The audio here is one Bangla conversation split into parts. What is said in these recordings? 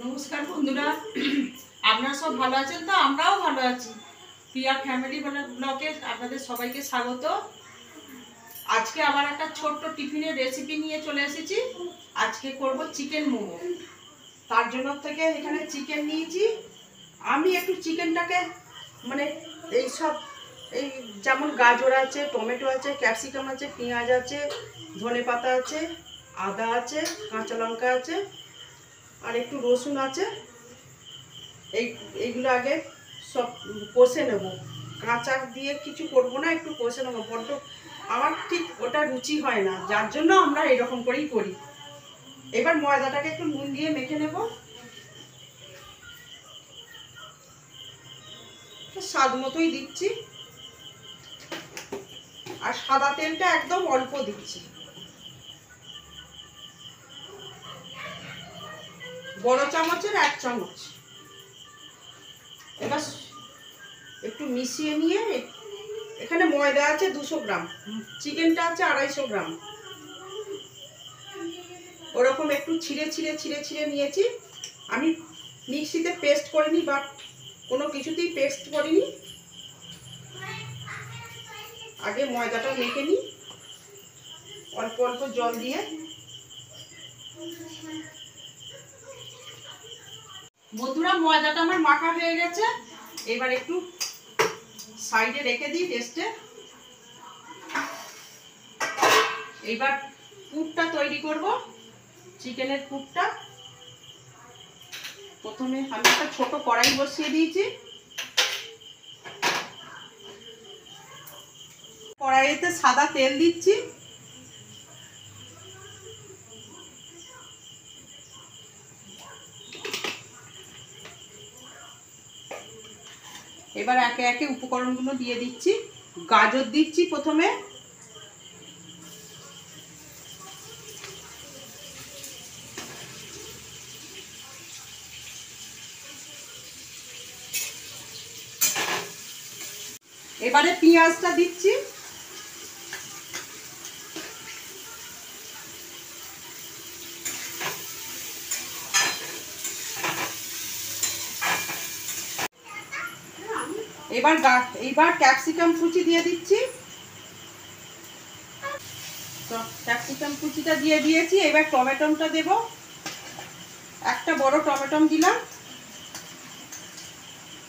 নমস্কার বন্ধুরা, আপনারা সব ভালো আছেন তো? আমরাও ভালো আছি। প্রিয়া ফ্যামিলি ব্লগে আপনাদের সবাইকে স্বাগত। আজকে আবার একটা ছোট্ট টিফিনের রেসিপি নিয়ে চলে এসেছি। আজকে করব চিকেন মোমো। তার জন্য থেকে এখানে চিকেন নিয়েছি। আমি একটু চিকেনটাকে মানে এই যেমন গাজর আছে, টমেটো আছে, ক্যাপসিকাম আছে, পেঁয়াজ আছে, ধনেপাতা আছে, আদা আছে, কাঁচা লঙ্কা আছে, আর একটু রসুন আছে। এইগুলো আগে সব কষে নেব। কাঁচা দিয়ে কিছু করব না, একটু কষে নেবো। বড্ড আমার ঠিক ওটা রুচি হয় না, যার জন্য আমরা এরকম করেই করি। এবার ময়দাটাকে একটু নুন দিয়ে মেখে নেব। স্বাদ মতোই দিচ্ছি, আর সাদা তেলটা একদম অল্প দিচ্ছি। বড় চামচের 1 চামচ। এবার একটু মিশিয়ে নিয়ে, এখানে ময়দা আছে 200 গ্রাম, চিকেনটা আছে 250 গ্রাম। ওরকম একটু ছিঁড়ে ছিঁড়ে ছিঁড়ে ছিঁড়ে নিয়েছি। আমি মিক্সিতে পেস্ট করিনি বা কোনো কিছুতেই পেস্ট করিনি। আগে ময়দাটা মেখে নিই অল্প অল্প জল দিয়ে। বন্ধুরা, ময়দাটা আমার মাখা হয়ে গেছে। এবার একটু সাইডে রেখে দিই রেস্টে। এবার পুরটা তৈরি করব, চিকেনের পুরটা। প্রথমে আমি একটা ছোট কড়াই বসিয়ে দিয়েছি। কড়াইতে সাদা তেল দিচ্ছি। এবার একে একে উপকরণগুলো দিয়ে দিচ্ছি। গাজর দিচ্ছি প্রথমে, এবারে পেঁয়াজটা দিচ্ছি, এবার ক্যাপসিকাম কুচি দিয়ে দিচ্ছি। তো ক্যাপসিকাম কুচিটা দিয়ে দিয়েছি। এবার টমেটোটা দেব, একটা বড় টমেটো দিলাম।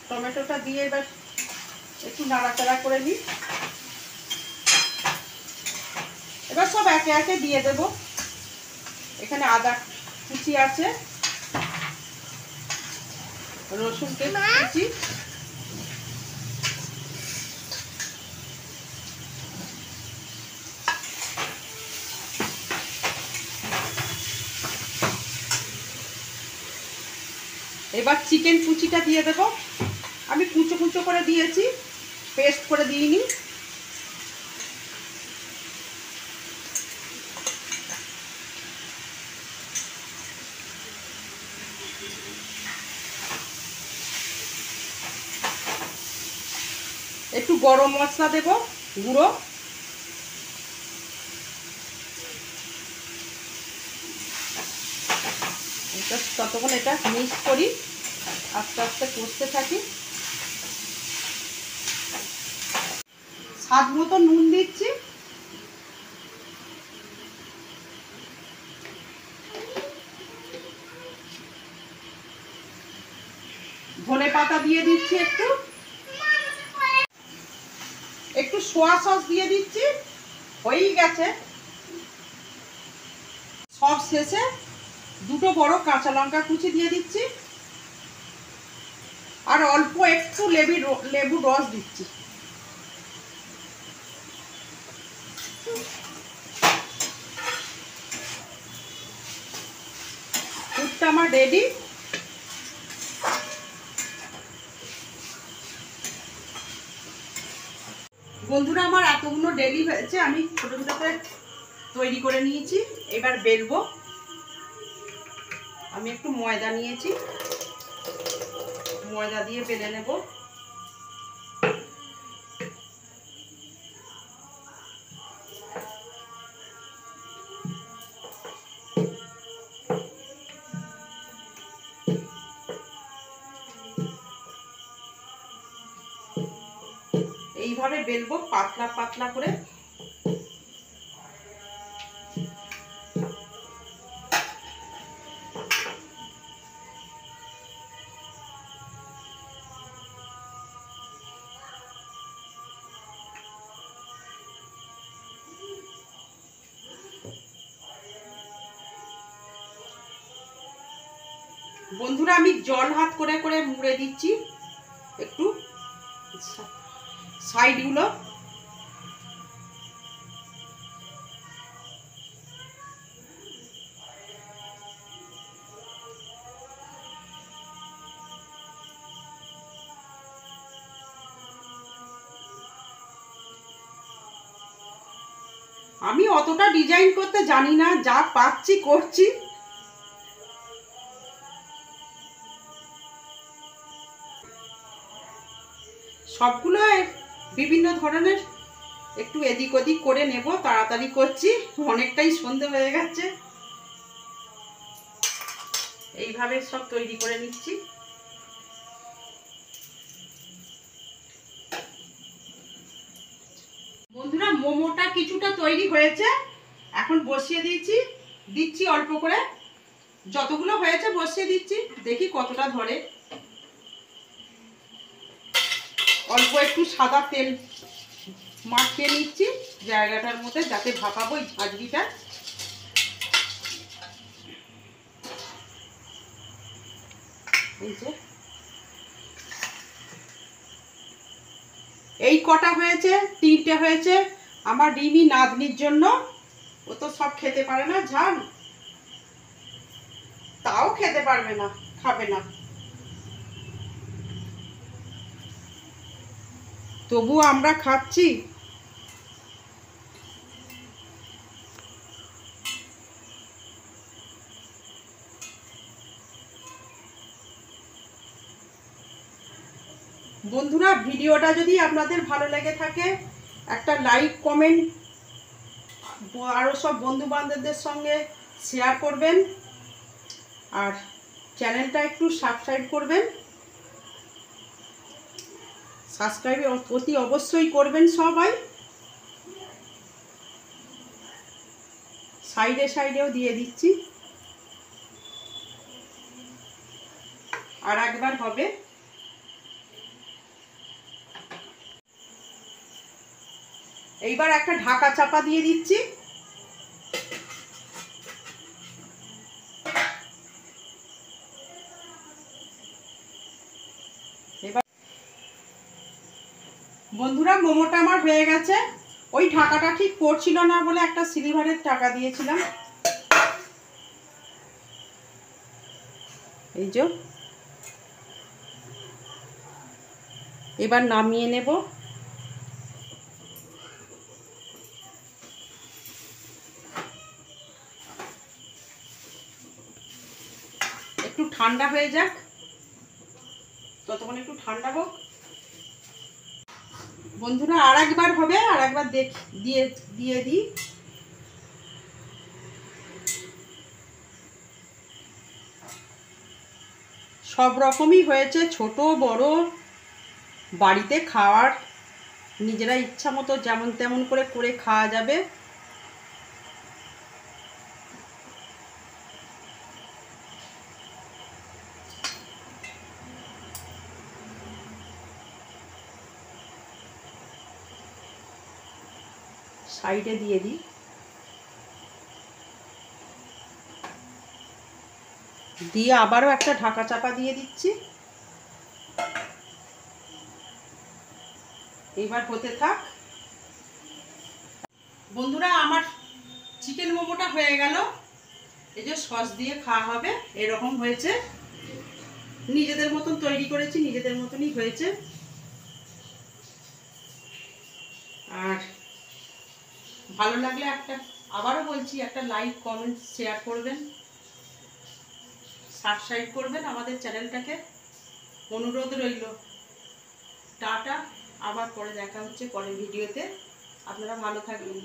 টমেটোটা দিয়ে এবার একটু নাড়াচাড়া করে নিই। এবার সব একে একে দিয়ে দেব। এখানে আদা কুচি আছে, রসুন কুচি, এবার চিকেন কুচিটা দিয়ে দেব। আমি কুচো কুচো করে দিয়েছি, পেস্ট করে দিইনি। একটু গরম মশলা দেব গুঁড়ো। ততক্ষণ এটা মিক্স করি, আস্তে আস্তে কষতে থাকি। স্বাদ মতো নুন দিচ্ছি। ধনেপাতা দিয়ে দিচ্ছি, একটু সোয়া সস দিয়ে দিচ্ছি। হয়েই গেছে। সব শেষে দুটো বড় কাঁচা লঙ্কা কুচি দিয়ে দিচ্ছি, আর অল্প একটু লেবুর রস দিচ্ছি। পুরটা আমার রেডি। বন্ধুরা, আমার এতগুলো রেডি হয়েছে। আমি ছোট ছোট করে তৈরি করে নিয়েছি। এবার বেলবো। আমি একটু ময়দা নিয়েছি, ময়দা দিয়ে বেলে নেব। এইভাবে বেলবো পাতলা পাতলা করে। বন্ধুরা আমি জল হাত করে করে মুড়ে দিচ্ছি একটু সাইডগুলো। আমি অতটা ডিজাইন করতে জানি না, যা পাচ্ছি করছি। সবগুলো বিভিন্ন ধরনের একটু এদিক ওদিক করে নেব, তাড়াতাড়ি করছি, অনেকটাই সন্ধে হয়ে গেছে। এইভাবে সব তৈরি করে নিচ্ছি। বন্ধুরা মোমোটা কিছুটা তৈরি হয়েছে, এখন বসিয়ে দিচ্ছি অল্প করে, যতগুলো হয়েছে বসিয়ে দিচ্ছি, দেখি কতটা ধরে। অল্প একটু সাদা তেল মাখিয়ে নিচ্ছি জায়গাটার মধ্যে, যাতে ভাপাবো এই ঝাঁঝরিটা। এই যে এই কটা হয়েছে, 3টে হয়েছে আমার রিমি নাতনির জন্য। ও তো সব খেতে পারে না ঝাল, তাও খেতে পারবে না, খাবে না, তবু আমরা খাচ্ছি। বন্ধুরা ভিডিওটা যদি আপনাদের ভালো লেগে থাকে একটা লাইক কমেন্ট, আরও সব বন্ধু বান্ধবদের সঙ্গে শেয়ার করবেন, আর চ্যানেলটা একটু সাবস্ক্রাইব করবেন। সাবস্ক্রাইব অতি অবশ্যই করবেন সবাই। সাইডে সাইডেও দিয়ে দিচ্ছি, আর একবার হবে। এইবার একটা ঢাকা চাপা দিয়ে দিচ্ছি। এবার বন্ধুরা মোমোটা আমার হয়ে গেছে। ওই ঢাকাটা ঠিক পড়ছিল না বলে একটা সিলিভারের টাকা দিয়েছিলাম। এই যে এবার নামিয়ে নেব। একটু ঠান্ডা হয়ে যাক, ততক্ষণ একটু ঠান্ডা হোক। বন্ধুরা আর একবার হবে, আর একবার দিয়ে দিই। সব রকমই হয়েছে, ছোট বড়, বাড়িতে খাওয়ার নিজেরা ইচ্ছা মতো যেমন তেমন করে করে খাওয়া যাবে। সাইডে দিয়ে দিই। দিয়ে আবারও একটা ঢাকা চাপা দিয়ে দিচ্ছি। এইবার হতে থাক। বন্ধুরা আমার চিকেন মোমোটা হয়ে গেল। এই যে সস দিয়ে খাওয়া হবে, এরকম হয়েছে। নিজেদের মতন তৈরি করেছি, নিজেদের মতনই হয়েছে। আর ভালো লাগলে আবারও বলছি, একটা লাইক কমেন্ট শেয়ার করবেন, সাবস্ক্রাইব করবেন আমাদের চ্যানেলটাকে, অনুরোধ রইল। টাটা, আবার পরে দেখা হচ্ছে পরের ভিডিওতে। আপনারা ভালো থাকবেন।